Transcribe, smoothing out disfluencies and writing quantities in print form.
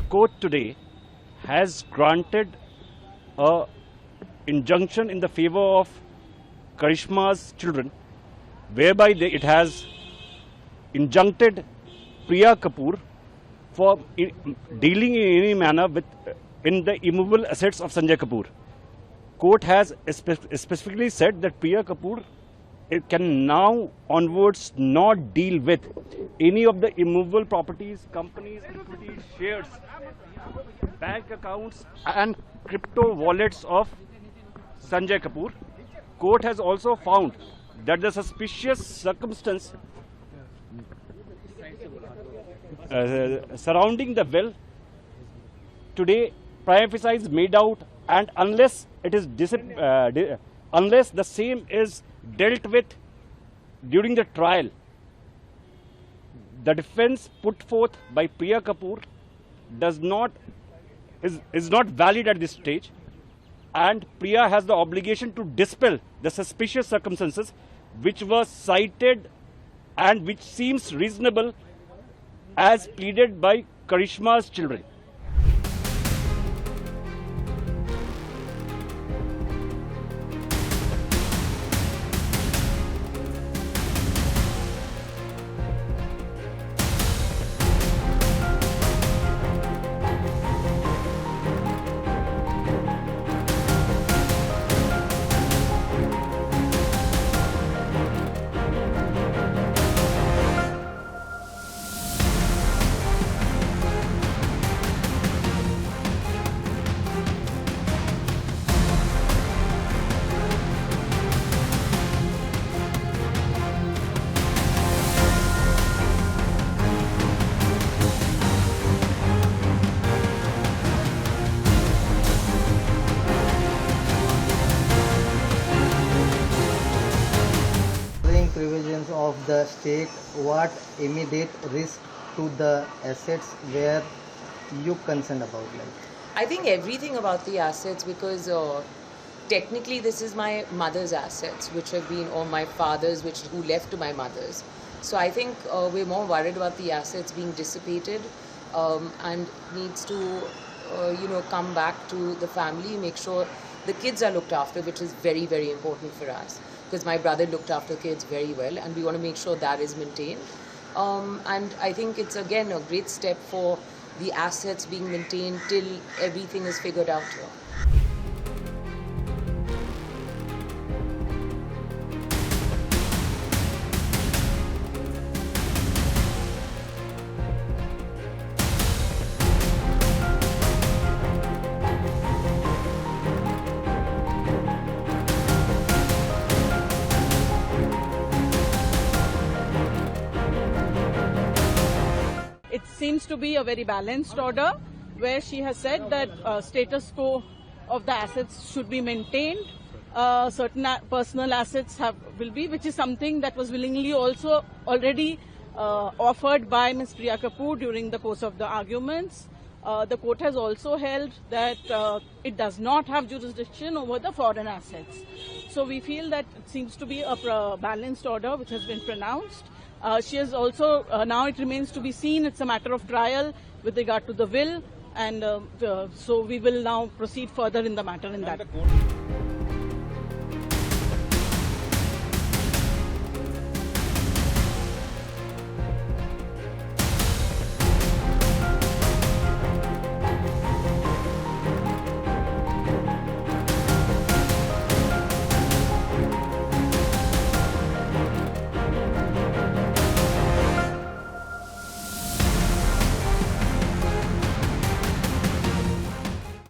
court today has granted a injunction in the favor of Karishma's children, whereby it has injuncted Priya Kapoor for dealing in any manner with in the immovable assets of Sanjay Kapoor. Court has specifically said that Priya Kapoor can now onwards not deal with any of the immovable properties, companies, equity, shares, bank accounts and crypto wallets of Sanjay Kapoor. Court has also found that the suspicious circumstance surrounding the will today prima facie is made out, and unless it is unless the same is dealt with during the trial, the defense put forth by Priya Kapoor is not valid at this stage, and Priya has the obligation to dispel the suspicious circumstances which were cited and which seems reasonable as pleaded by Karishma's children. Provisions of the state, what immediate risk to the assets were you concerned about? I think everything about the assets, because technically this is my mother's assets, which have been, or my father's, who left to my mother's. So I think we're more worried about the assets being dissipated and needs to come back to the family, make sure the kids are looked after, which is very, very important for us, because my brother looked after kids very well, and we want to make sure that is maintained. And I think it's again a great step for the assets being maintained till everything is figured out here. It seems to be a very balanced order, where she has said that status quo of the assets should be maintained. Certain personal assets will be, which is something that was willingly also already offered by Ms. Priya Kapoor during the course of the arguments. The court has also held that it does not have jurisdiction over the foreign assets. So we feel that it seems to be a balanced order which has been pronounced. She has also, now it remains to be seen, it's a matter of trial with regard to the will, and so we will now proceed further in the matter in that.